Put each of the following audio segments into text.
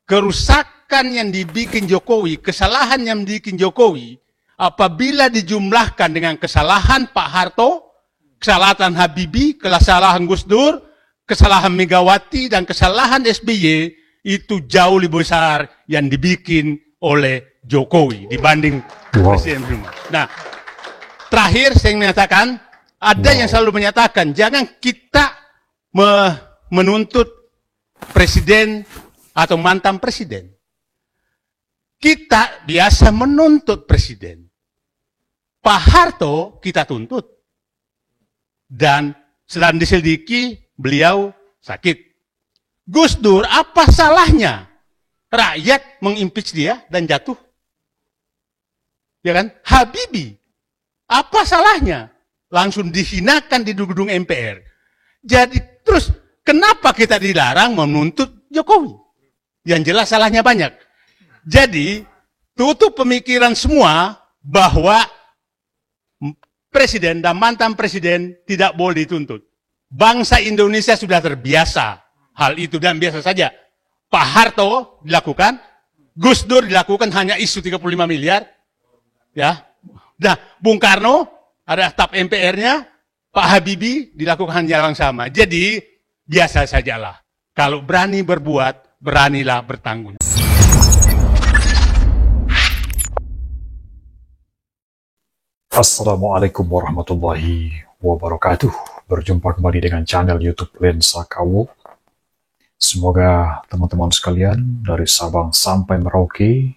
kerusakan yang dibikin Jokowi, kesalahan yang dibikin Jokowi, apabila dijumlahkan dengan kesalahan Pak Harto, kesalahan Habibie, kesalahan Gus Dur, kesalahan Megawati, dan kesalahan SBY, itu jauh lebih besar yang dibikin oleh Jokowi dibanding Presiden sebelumnya. Nah, terakhir saya menyatakan, ada yang selalu menyatakan, jangan kita menuntut presiden atau mantan presiden. Kita biasa menuntut presiden. Pak Harto kita tuntut. Dan sedang diselidiki, beliau sakit. Gus Dur, apa salahnya rakyat mengimpeach dia dan jatuh? Ya kan? Habibie, apa salahnya? Langsung dihinakan di gedung MPR. Jadi terus kenapa kita dilarang menuntut Jokowi? Yang jelas salahnya banyak. Jadi tutup pemikiran semua bahwa presiden dan mantan presiden tidak boleh dituntut. Bangsa Indonesia sudah terbiasa hal itu dan biasa saja. Pak Harto dilakukan, Gus Dur dilakukan hanya isu 35 miliar. Ya. Nah, Bung Karno ada staf MPR-nya, Pak Habibie dilakukan hanya yang sama. Jadi biasa sajalah. Kalau berani berbuat, beranilah bertanggung. Assalamualaikum warahmatullahi wabarakatuh. Berjumpa kembali dengan channel YouTube Lensa Kawo. Semoga teman-teman sekalian dari Sabang sampai Merauke,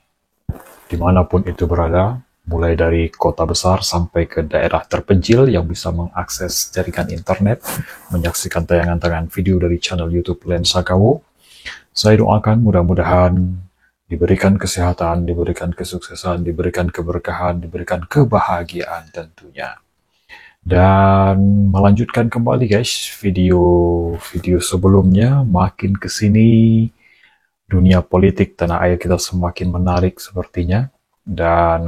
dimanapun itu berada, mulai dari kota besar sampai ke daerah terpencil yang bisa mengakses jaringan internet, menyaksikan tayangan-tayangan video dari channel YouTube Lensa Kawo. Saya doakan mudah-mudahan diberikan kesehatan, diberikan kesuksesan, diberikan keberkahan, diberikan kebahagiaan tentunya. Dan melanjutkan kembali guys, video sebelumnya, makin kesini dunia politik tanah air kita semakin menarik sepertinya. Dan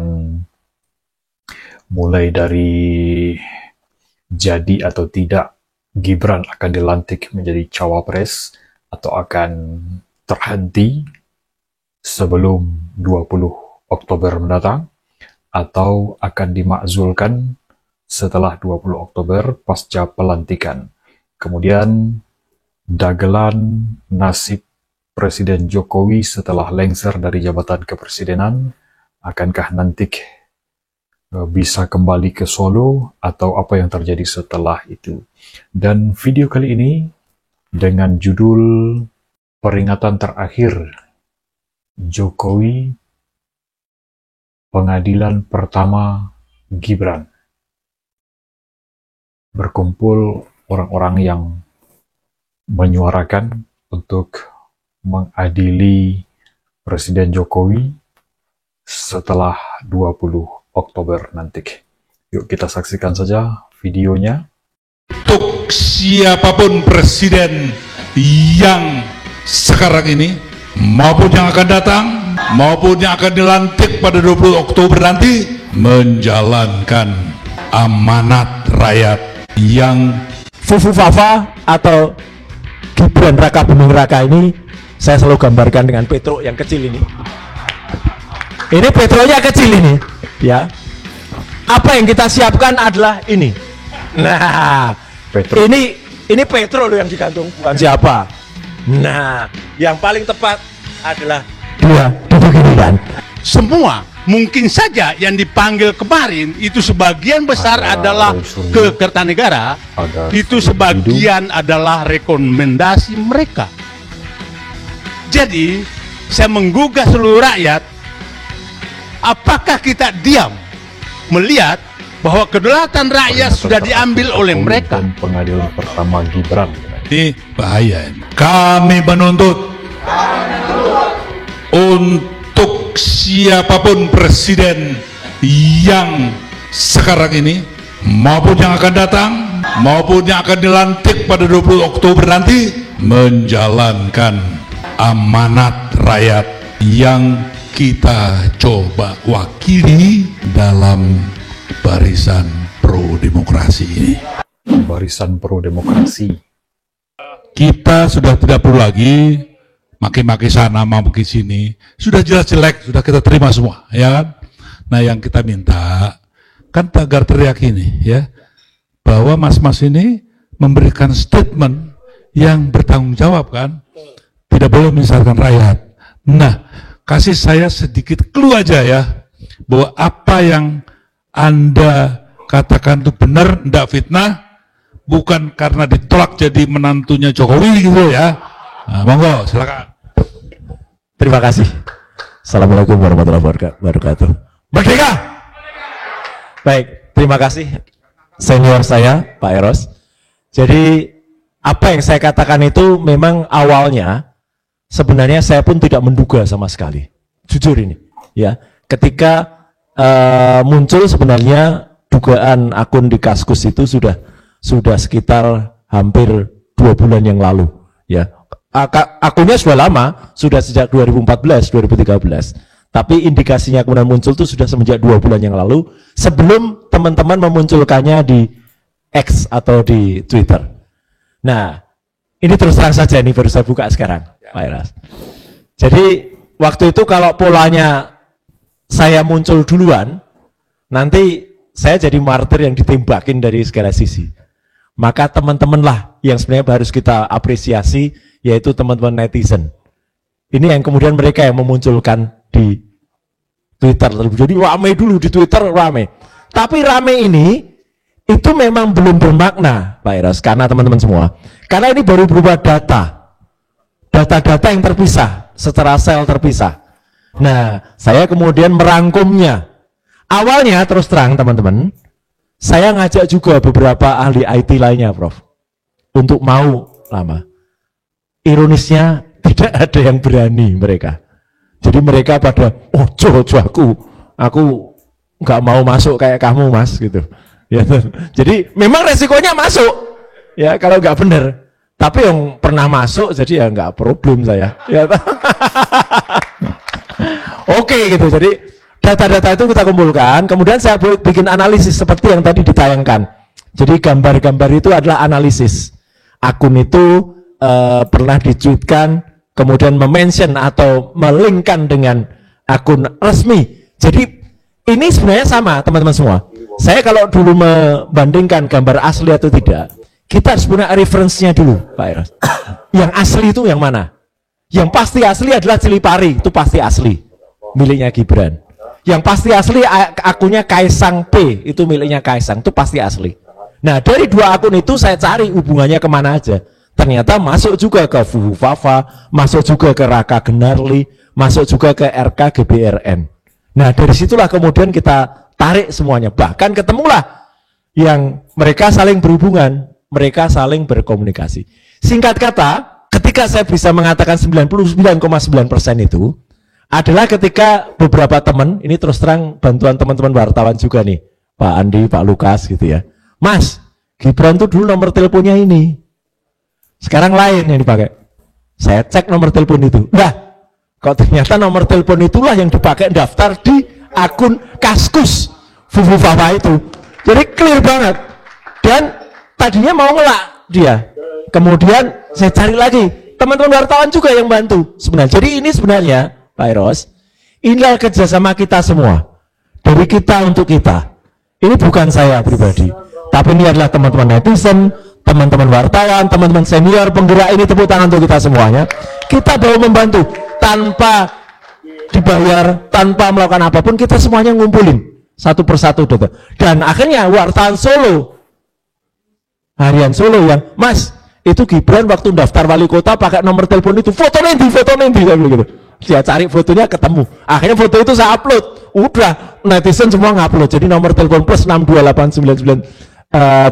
mulai dari jadi atau tidak Gibran akan dilantik menjadi cawapres atau akan terhenti sebelum 20 Oktober mendatang, atau akan dimakzulkan setelah 20 Oktober pasca pelantikan. Kemudian dagelan nasib Presiden Jokowi setelah lengser dari jabatan kepresidenan, akankah nanti bisa kembali ke Solo atau apa yang terjadi setelah itu. Dan video kali ini dengan judul peringatan terakhir Jokowi, pengadilan pertama Gibran. Berkumpul orang-orang yang menyuarakan untuk mengadili Presiden Jokowi setelah 20 Oktober nanti. Yuk kita saksikan saja videonya. Untuk siapapun presiden yang sekarang ini, maupun yang akan datang, maupun yang akan dilantik pada 20 Oktober nanti, menjalankan amanat rakyat yang Fufu Fafa atau Gibran Raka Buming Raka ini saya selalu gambarkan dengan Petro yang kecil ini. Ini Petronya kecil ini, ya. Apa yang kita siapkan adalah ini. Nah, Petro. Ini Petro loh yang digantung, bukan siapa. Nah, yang paling tepat adalah dia duduk ini kan. Semua mungkin saja yang dipanggil kemarin itu sebagian besar adalah ke Kertanegara, itu sebagian adalah rekomendasi mereka. Jadi saya menggugah seluruh rakyat, apakah kita diam melihat bahwa kedaulatan rakyat sudah diambil oleh mereka? Pengadilan pertama Gibran. Ini bahaya. Kami menuntut untuk siapapun presiden yang sekarang ini, maupun yang akan datang, maupun yang akan dilantik pada 20 Oktober nanti, menjalankan amanat rakyat yang kita coba wakili dalam barisan pro-demokrasi ini. Barisan pro-demokrasi. Kita sudah tidak perlu lagi maki-maki sana, maki sini, sudah jelas jelek, sudah kita terima semua, ya kan? Nah, yang kita minta kan tagar teriak ini, ya, bahwa mas-mas ini memberikan statement yang bertanggung jawab, kan? Tidak boleh menyesatkan rakyat. Nah, kasih saya sedikit clue aja ya, bahwa apa yang Anda katakan itu benar, tidak fitnah, bukan karena ditolak jadi menantunya Jokowi gitu ya. Nah, monggo, silakan. Terima kasih. Assalamualaikum warahmatullahi wabarakatuh. Merdeka! Baik, terima kasih senior saya, Pak Eros. Jadi, apa yang saya katakan itu memang awalnya, sebenarnya saya pun tidak menduga sama sekali. Jujur ini. Ya, ketika muncul sebenarnya dugaan akun di Kaskus itu sudah sekitar hampir 2 bulan yang lalu. Ya, akunnya sudah lama, sudah sejak 2014, 2013. Tapi indikasinya kemudian muncul itu sudah semenjak 2 bulan yang lalu, sebelum teman-teman memunculkannya di X atau di Twitter. Nah, ini terus terang saja, ini baru saya buka sekarang, Pak Eras. Jadi, waktu itu kalau polanya saya muncul duluan, nanti saya jadi martir yang ditembakin dari segala sisi. Maka teman-teman lah yang sebenarnya harus kita apresiasi, yaitu teman-teman netizen. Ini yang kemudian mereka yang memunculkan di Twitter. Jadi rame dulu di Twitter, rame. Tapi rame ini itu memang belum bermakna, Pak Eros, karena teman-teman semua. Karena ini baru berupa data. Data-data yang terpisah, secara sel terpisah. Nah, saya kemudian merangkumnya. Awalnya terus terang teman-teman, saya ngajak juga beberapa ahli IT lainnya, Prof, untuk mau lama. Ironisnya tidak ada yang berani mereka. Jadi mereka pada, ojo aku nggak mau masuk kayak kamu mas gitu. Ya, jadi memang resikonya masuk, ya kalau nggak benar. Tapi yang pernah masuk, jadi ya nggak problem saya. Ya. Oke gitu. Jadi data-data itu kita kumpulkan. Kemudian saya bikin analisis seperti yang tadi ditayangkan. Jadi gambar-gambar itu adalah analisis. Akun itu pernah dicuitkan, kemudian memention atau melinkkan dengan akun resmi. Jadi ini sebenarnya sama teman-teman semua. Saya kalau dulu membandingkan gambar asli atau tidak, kita harus punya referensinya dulu, Pak Eros. Yang asli itu yang mana? Yang pasti asli adalah Cilipari, itu pasti asli, miliknya Gibran. Yang pasti asli akunnya Kaisang P, itu miliknya Kaisang, itu pasti asli. Nah, dari 2 akun itu saya cari hubungannya kemana aja. Ternyata masuk juga ke Fuhu Fafa, masuk juga ke Raka Genarli, masuk juga ke RK GBRN. Nah, dari situlah kemudian kita tarik semuanya. Bahkan ketemulah yang mereka saling berhubungan, mereka saling berkomunikasi. Singkat kata, ketika saya bisa mengatakan 99,9% itu adalah ketika beberapa teman, ini terus terang bantuan teman-teman wartawan juga nih, Pak Andi, Pak Lukas gitu ya. Mas, Gibran tuh dulu nomor teleponnya ini. Sekarang lain yang dipakai. Saya cek nomor telepon itu. Nah, kok ternyata nomor telepon itulah yang dipakai daftar di akun Kaskus Fufu Fafa itu. Jadi clear banget. Dan tadinya mau ngelak dia. Kemudian saya cari lagi. Teman-teman wartawan juga yang bantu sebenarnya. Jadi ini sebenarnya, Pak Eros, inilah kerjasama kita semua. Dari kita untuk kita. Ini bukan saya pribadi. Tapi ini adalah teman-teman netizen, teman-teman wartawan, teman-teman senior, penggerak. Ini tepuk tangan untuk kita semuanya. Kita mau membantu tanpa dibayar, tanpa melakukan apapun, kita semuanya ngumpulin satu persatu data. Dan akhirnya wartawan Solo, harian Solo yang, Mas, itu Gibran waktu daftar wali kota pakai nomor telepon itu, foto nanti gitu. Dia cari fotonya ketemu. Akhirnya foto itu saya upload. Udah netizen semua ngupload. Jadi nomor telepon plus 62899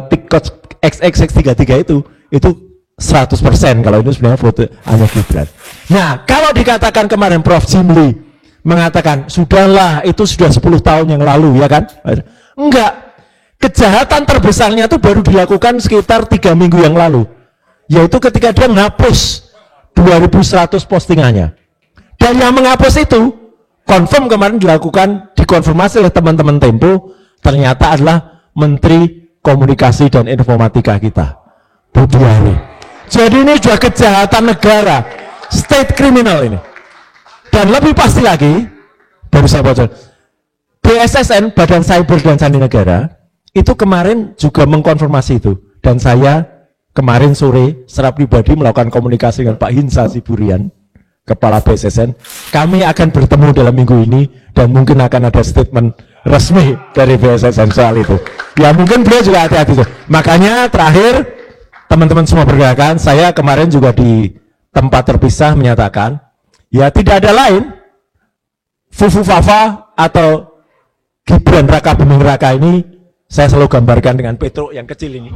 tikot XXX33 itu 100% kalau itu sebenarnya foto hanya Gibran. Nah, kalau dikatakan kemarin Prof. Jimli mengatakan, sudahlah itu sudah 10 tahun yang lalu, ya kan? Enggak. Kejahatan terbesarnya itu baru dilakukan sekitar 3 minggu yang lalu. Yaitu ketika dia menghapus 2100 postingannya. Dan yang menghapus itu, confirm kemarin dikonfirmasi oleh teman-teman Tempo, ternyata adalah Menteri Komunikasi dan Informatika kita, Budi Ari. Jadi ini sudah kejahatan negara. state criminal ini. Dan lebih pasti lagi, baru saya bocor, BSSN, Badan Cyber dan Sandi Negara, itu kemarin juga mengkonfirmasi itu. Dan saya kemarin sore secara pribadi melakukan komunikasi dengan Pak Hinsa Siburian, Kepala BSSN. Kami akan bertemu dalam minggu ini dan mungkin akan ada statement resmi dari BSSN soal itu. Ya mungkin beliau juga hati-hati. Makanya terakhir teman-teman semua pergerakan, saya kemarin juga di tempat terpisah menyatakan, ya tidak ada lain, Fufu Fafa atau Gibran Raka Buming Raka ini saya selalu gambarkan dengan Petro yang kecil ini.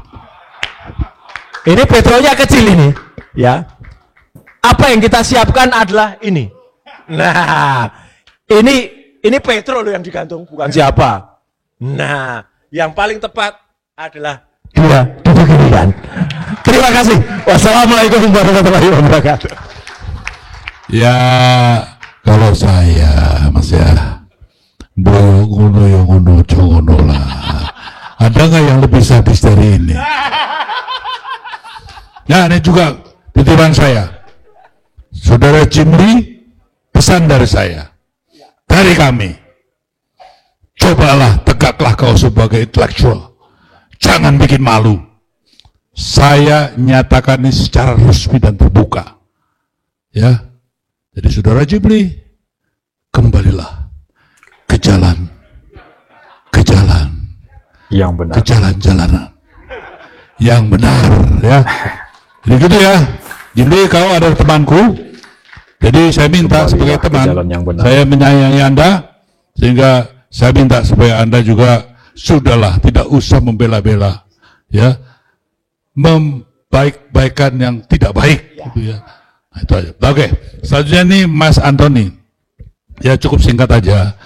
Ini Petronya kecil ini, ya. Apa yang kita siapkan adalah ini. Nah, ini Petro loh yang digantung, bukan siapa. Nah, yang paling tepat adalah dia duduk ini kan. Terima kasih. Wassalamualaikum warahmatullahi wabarakatuh. Ya, kalau saya, Mas ya, boyo ngono ya ngono, ngono lah. Ada nggak yang lebih sadis dari ini? Nah, ini juga titipan saya. Saudara Jimli, pesan dari saya, dari kami, cobalah tegaklah kau sebagai intelektual, jangan bikin malu. Saya nyatakan ini secara resmi dan terbuka, ya. Jadi saudara Jimli, kembalilah ke jalan yang benar. ke jalan-jalanan yang benar, ya. Jadi gitu ya. Jimli, kau adalah temanku, jadi saya minta sebagai teman, saya menyayangi Anda, sehingga saya minta supaya Anda juga sudahlah, tidak usah membela-bela, ya, membaik-baikan yang tidak baik, gitu ya. Nah, itu aja. Oke, selanjutnya nih Mas Antoni, ya cukup singkat aja.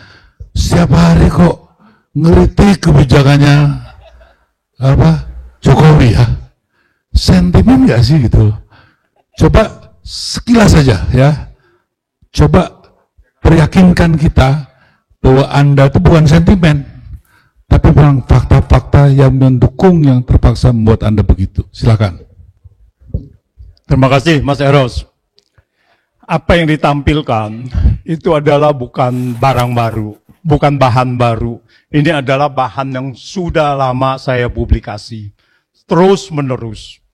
Setiap hari kok ngeritik kebijakannya apa Jokowi ya, sentimen nggak sih gitu? Coba sekilas saja ya, coba peryakinkan kita bahwa Anda itu bukan sentimen, tapi memang fakta-fakta yang mendukung yang terpaksa membuat Anda begitu. Silakan. Terima kasih Mas Eros. Apa yang ditampilkan itu adalah bukan barang baru, bukan bahan baru. Ini adalah bahan yang sudah lama saya publikasi, terus menerus.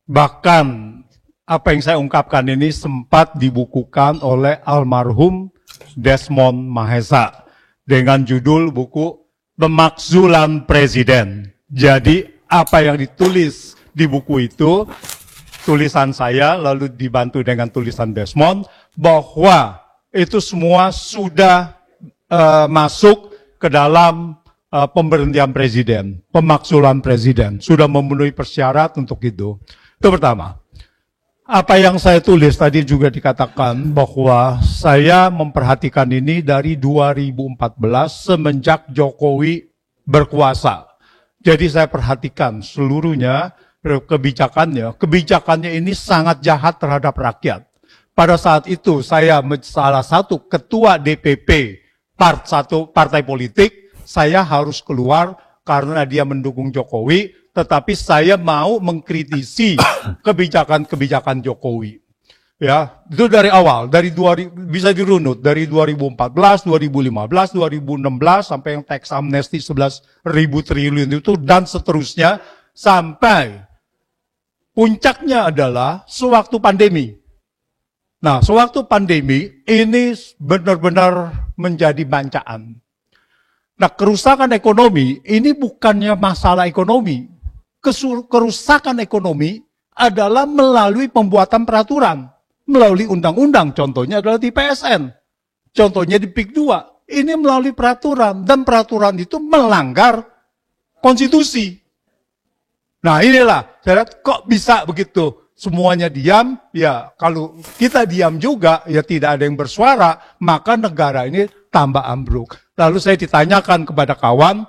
Bahkan apa yang saya ungkapkan ini sempat dibukukan oleh almarhum Desmond Mahesa dengan judul buku Pemakzulan Presiden. Jadi apa yang ditulis di buku itu, tulisan saya lalu dibantu dengan tulisan Desmond, bahwa itu semua sudah masuk ke dalam pemberhentian presiden, pemakzulan presiden, sudah memenuhi persyarat untuk itu. Itu pertama. Apa yang saya tulis tadi juga dikatakan bahwa saya memperhatikan ini dari 2014 semenjak Jokowi berkuasa. Jadi saya perhatikan seluruhnya kebijakannya ini sangat jahat terhadap rakyat. Pada saat itu saya salah satu ketua DPP partai politik, saya harus keluar karena dia mendukung Jokowi, tetapi saya mau mengkritisi kebijakan-kebijakan Jokowi. Ya, itu dari awal, bisa dirunut dari 2014, 2015, 2016 sampai yang tax amnesty 11.000 triliun itu dan seterusnya sampai puncaknya adalah sewaktu pandemi. Nah, sewaktu pandemi ini benar-benar menjadi bancaan. Nah, kerusakan ekonomi ini bukannya masalah ekonomi. Kerusakan ekonomi adalah melalui pembuatan peraturan, melalui undang-undang, contohnya adalah di PSN, contohnya di PIK 2, ini melalui peraturan, dan peraturan itu melanggar konstitusi. Nah inilah, saya lihat kok bisa begitu, semuanya diam, ya kalau kita diam juga, ya tidak ada yang bersuara, maka negara ini tambah ambruk. Lalu saya ditanyakan kepada kawan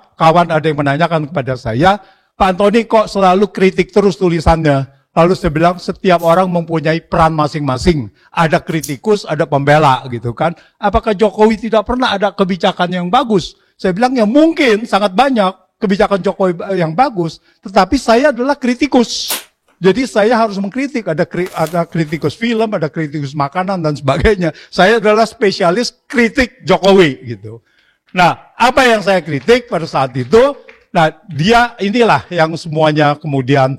ada yang menanyakan kepada saya, Pak Antoni kok selalu kritik terus tulisannya? Lalu saya bilang setiap orang mempunyai peran masing-masing. Ada kritikus, ada pembela gitu kan. Apakah Jokowi tidak pernah ada kebijakan yang bagus? Saya bilang ya mungkin sangat banyak kebijakan Jokowi yang bagus. Tetapi saya adalah kritikus. Jadi saya harus mengkritik, ada kritikus film, ada kritikus makanan dan sebagainya. Saya adalah spesialis kritik Jokowi gitu. Nah, apa yang saya kritik pada saat itu? Nah, dia inilah yang semuanya kemudian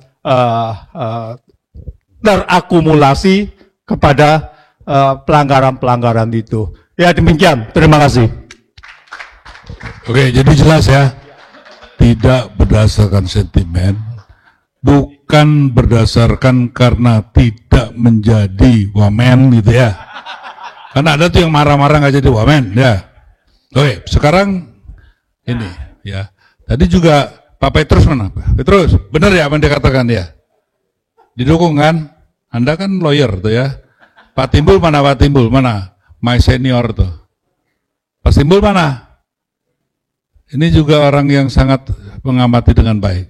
terakumulasi kepada pelanggaran-pelanggaran itu. Ya demikian, terima kasih. Oke, jadi jelas ya, tidak berdasarkan sentimen, bukan berdasarkan karena tidak menjadi wamen gitu ya. Karena ada tuh yang marah-marah nggak jadi wamen ya. Oke, sekarang ini ya. Tadi juga Pak Petrus mana? Pak Petrus, benar ya apa yang dikatakan dia? Didukung kan? Anda kan lawyer tuh ya. Pak Timbul mana? Pak Timbul mana? My senior tuh. Pak Timbul mana? Ini juga orang yang sangat mengamati dengan baik.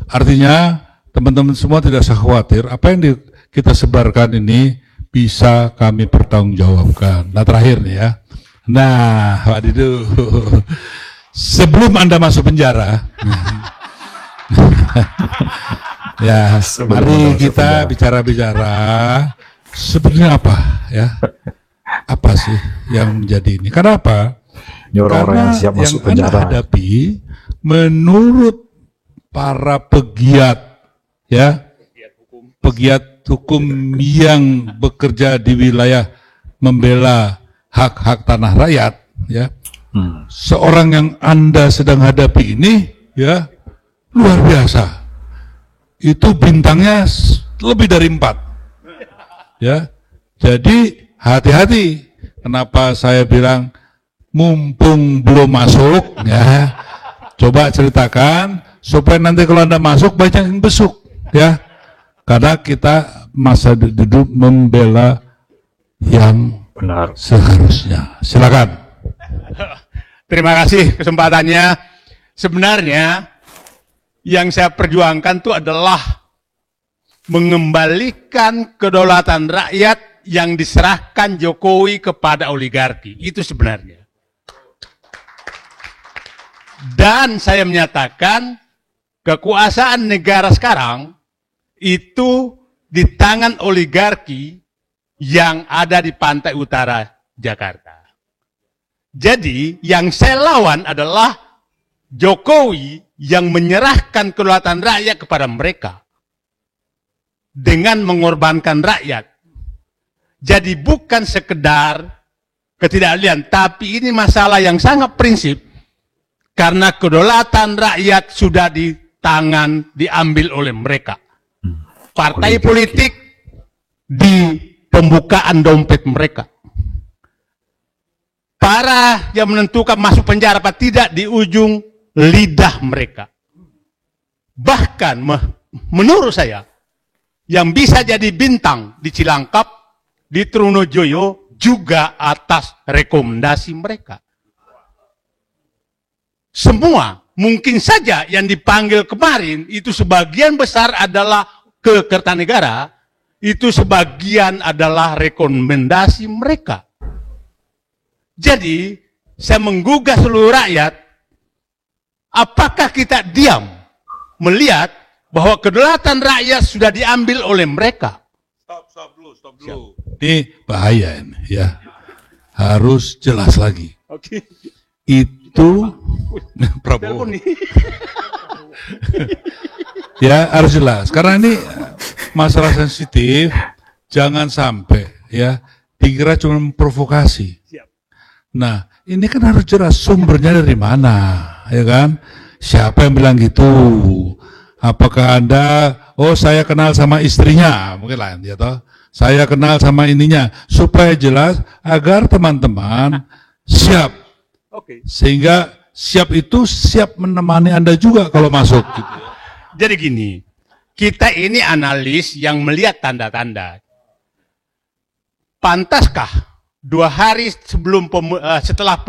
Artinya teman-teman semua tidak usah khawatir. Apa yang kita sebarkan ini bisa kami pertanggungjawabkan. Nah terakhir nih ya. Nah, Pak Didu, sebelum Anda masuk penjara, ya, mari kita bicara-bicara sebenarnya apa ya? Apa sih yang menjadi ini? Kenapa? Ini orang-orang yang siap masuk Karena yang Anda penjara. hadapi menurut para pegiat ya, pegiat hukum yang bekerja di wilayah membela hak-hak tanah rakyat ya. Seorang yang Anda sedang hadapi ini ya luar biasa. Itu bintangnya lebih dari 4. Ya. Jadi hati-hati. Kenapa saya bilang mumpung belum masuk ya. Coba ceritakan supaya nanti kalau Anda masuk banyak yang besuk ya. Karena kita masa duduk membela yang Benar. seharusnya. Silakan. Terima kasih kesempatannya. Sebenarnya yang saya perjuangkan itu adalah mengembalikan kedaulatan rakyat yang diserahkan Jokowi kepada oligarki. Itu sebenarnya. Dan saya menyatakan kekuasaan negara sekarang itu di tangan oligarki yang ada di pantai utara Jakarta. Jadi yang saya lawan adalah Jokowi yang menyerahkan kedaulatan rakyat kepada mereka dengan mengorbankan rakyat. Jadi bukan sekedar ketidakadilan, tapi ini masalah yang sangat prinsip karena kedaulatan rakyat sudah diambil oleh mereka. Partai politik di pembukaan dompet mereka. Para yang menentukan masuk penjara apa tidak di ujung lidah mereka. Bahkan menurut saya, yang bisa jadi bintang di Cilangkap, di Trunojoyo, juga atas rekomendasi mereka. Semua, mungkin saja yang dipanggil kemarin, itu sebagian besar adalah ke Kertanegara, itu sebagian adalah rekomendasi mereka. Jadi, saya menggugah seluruh rakyat, apakah kita diam melihat bahwa kedaulatan rakyat sudah diambil oleh mereka? Stop dulu. Ini bahaya ini ya. Harus jelas lagi. Oke. Itu Prabowo. Ya, harus jelas. Karena ini masalah sensitif, jangan sampai ya dikira cuma provokasi. Nah, ini kan harus jelas sumbernya dari mana, ya kan? Siapa yang bilang gitu? Apakah Anda, saya kenal sama istrinya, mungkin lain, ya toh? Saya kenal sama ininya, supaya jelas agar teman-teman siap. Sehingga siap itu siap menemani Anda juga kalau masuk. Gitu. Jadi gini, kita ini analis yang melihat tanda-tanda. Pantaskah 2 hari sebelum setelah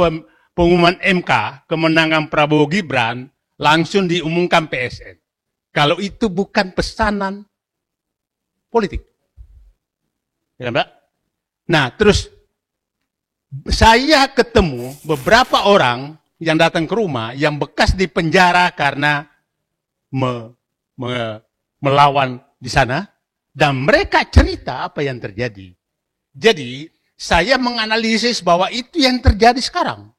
pengumuman MK kemenangan Prabowo Gibran langsung diumumkan PSN? Kalau itu bukan pesanan politik. Ya, Mbak? Nah, terus saya ketemu beberapa orang yang datang ke rumah yang bekas di penjara karena melawan di sana dan mereka cerita apa yang terjadi. Jadi saya menganalisis bahwa itu yang terjadi sekarang.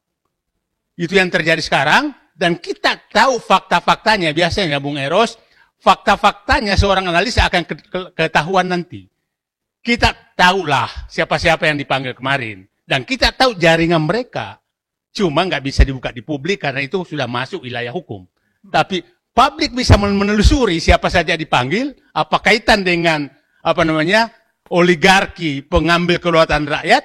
Itu yang terjadi sekarang dan kita tahu fakta-faktanya. Biasanya Bung Eros, fakta-faktanya seorang analis akan ketahuan nanti. Kita tahulah siapa-siapa yang dipanggil kemarin. Dan kita tahu jaringan mereka. Cuma nggak bisa dibuka di publik karena itu sudah masuk wilayah hukum. Tapi publik bisa menelusuri siapa saja dipanggil, apa kaitan dengan oligarki pengambil kedaulatan rakyat,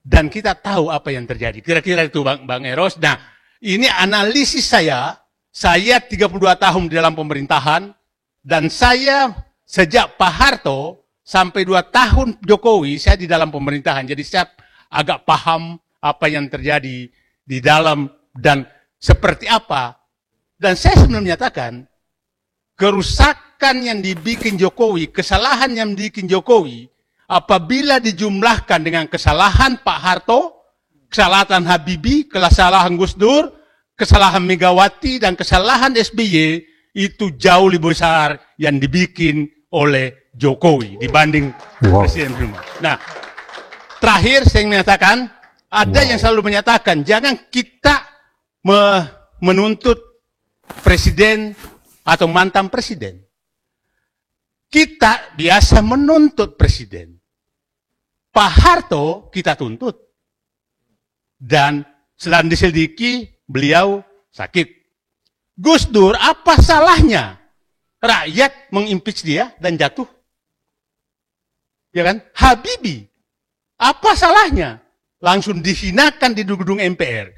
dan kita tahu apa yang terjadi. Kira-kira itu Bang Eros. Nah, ini analisis saya 32 tahun di dalam pemerintahan, dan saya sejak Pak Harto sampai 2 tahun Jokowi, saya di dalam pemerintahan. Jadi saya agak paham apa yang terjadi di dalam dan seperti apa. Dan saya sebenarnya menyatakan, kerusakan yang dibikin Jokowi, kesalahan yang dibikin Jokowi, apabila dijumlahkan dengan kesalahan Pak Harto, kesalahan Habibie, kesalahan Gus Dur, kesalahan Megawati, dan kesalahan SBY, itu jauh lebih besar yang dibikin oleh Jokowi dibanding Presiden sebelumnya. Nah, terakhir saya menyatakan, ada yang selalu menyatakan, jangan kita menuntut presiden atau mantan presiden. Kita biasa menuntut presiden. Pak Harto kita tuntut. Dan sedang diselidiki, beliau sakit. Gus Dur, apa salahnya rakyat mengimpeach dia dan jatuh? Ya kan? Habibie, apa salahnya? Langsung dihinakan di gedung MPR.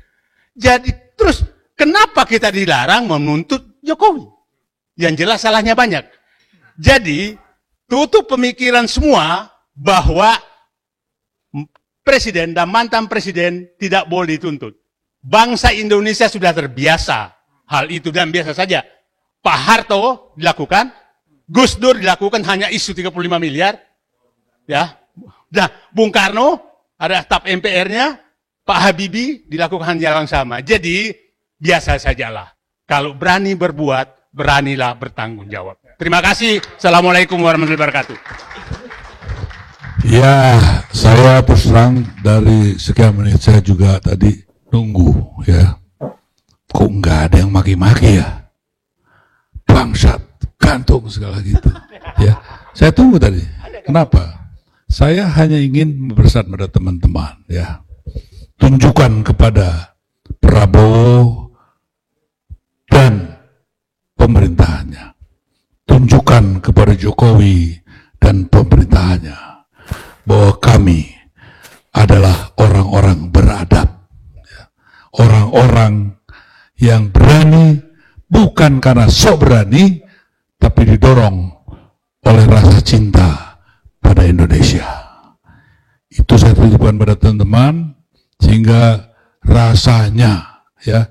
Jadi terus kenapa kita dilarang menuntut Jokowi? Yang jelas salahnya banyak. Jadi tutup pemikiran semua bahwa presiden dan mantan presiden tidak boleh dituntut. Bangsa Indonesia sudah terbiasa hal itu dan biasa saja. Pak Harto dilakukan, Gus Dur dilakukan hanya isu 35 miliar. Ya. Nah, Bung Karno ada staf MPR-nya, Pak Habibie dilakukan hal yang sama. Jadi biasa sajalah. Kalau berani berbuat, beranilah bertanggung jawab. Terima kasih. Assalamualaikum warahmatullahi wabarakatuh. Ya, saya terus terang dari sekian menit saya juga tadi nunggu ya. Kok nggak ada yang maki-maki ya? Bangsat, gantung segala gitu. Ya, saya tunggu tadi. Kenapa? Saya hanya ingin berpesan pada teman-teman ya. Tunjukkan kepada Prabowo dan pemerintahannya. Tunjukkan kepada Jokowi dan pemerintahannya bahwa kami adalah orang-orang beradab. Orang-orang yang berani bukan karena sok berani, tapi didorong oleh rasa cinta pada Indonesia. Itu saya tunjukkan pada teman-teman, sehingga rasanya ya,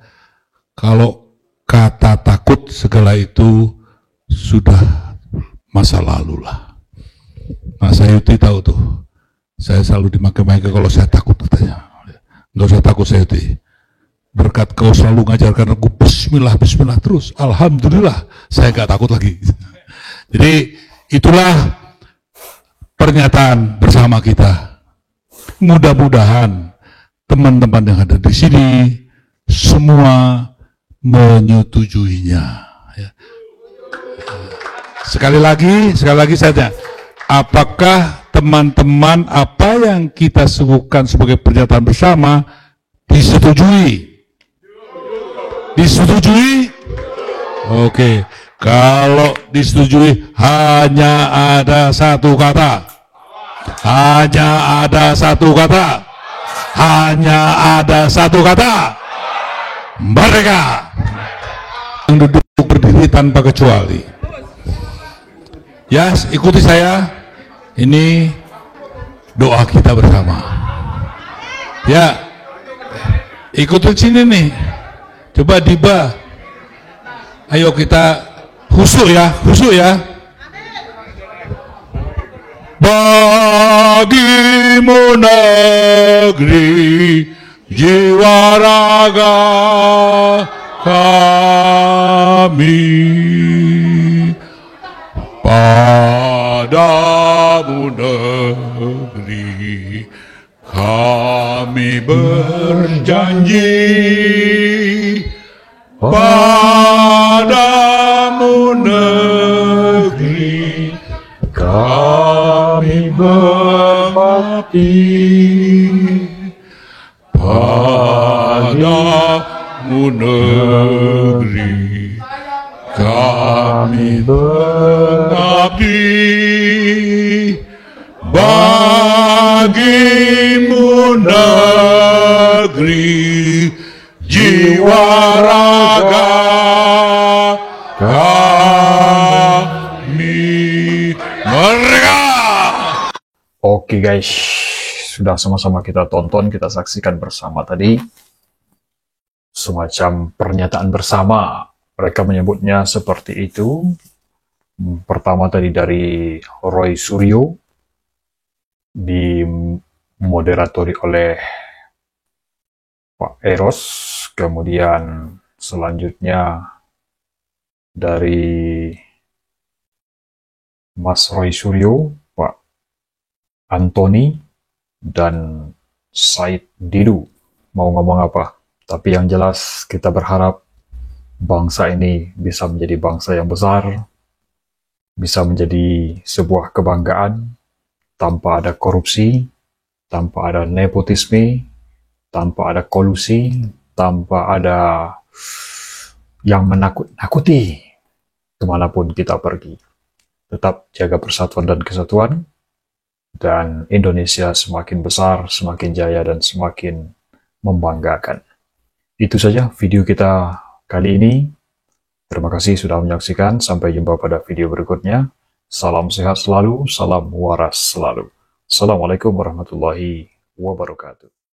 kalau kata takut segala itu sudah masa lalu lah. Mas Sayuti tahu tuh, saya selalu dimaki-maki kalau saya takut katanya. Nggak usah takut Sayuti. Berkat kau selalu ngajarkan aku bismillah, bismillah terus. Alhamdulillah, saya nggak takut lagi. Jadi itulah pernyataan bersama kita. Mudah-mudahan teman-teman yang ada di sini semua menyetujuinya. Ya. Sekali lagi saja. Apakah teman-teman apa yang kita sebutkan sebagai pernyataan bersama disetujui? Disetujui? Oke. Kalau disetujui hanya ada satu kata. Hanya ada satu kata. Hanya ada satu kata. Mereka yang duduk berdiri tanpa kecuali. Ya, ikuti saya. Ini doa kita bersama. Ya, ikutin sini nih. Coba Diba. Ayo kita khusyuk ya, khusyuk ya. Bagimu negeri jiwa raga kami. Padamu negeri kami berjanji, padamu negeri kami berbakti, padamu negeri kami berbakti, bagimu negeri jiwa raga kami merdeka. Oke guys, sudah sama-sama kita tonton, kita saksikan bersama tadi semacam pernyataan bersama. Mereka menyebutnya seperti itu. Pertama tadi dari Roy Suryo, dimoderatori oleh Pak Eros, kemudian selanjutnya dari Mas Roy Suryo, Pak Antoni, dan Said Didu. Mau ngomong apa? Tapi yang jelas kita berharap bangsa ini bisa menjadi bangsa yang besar, bisa menjadi sebuah kebanggaan, tanpa ada korupsi, tanpa ada nepotisme, tanpa ada kolusi, tanpa ada yang menakut-nakuti kemanapun kita pergi. Tetap jaga persatuan dan kesatuan, dan Indonesia semakin besar, semakin jaya, dan semakin membanggakan. Itu saja video kita kali ini. Terima kasih sudah menyaksikan. Sampai jumpa pada video berikutnya. Salam sehat selalu, salam waras selalu. Assalamualaikum warahmatullahi wabarakatuh.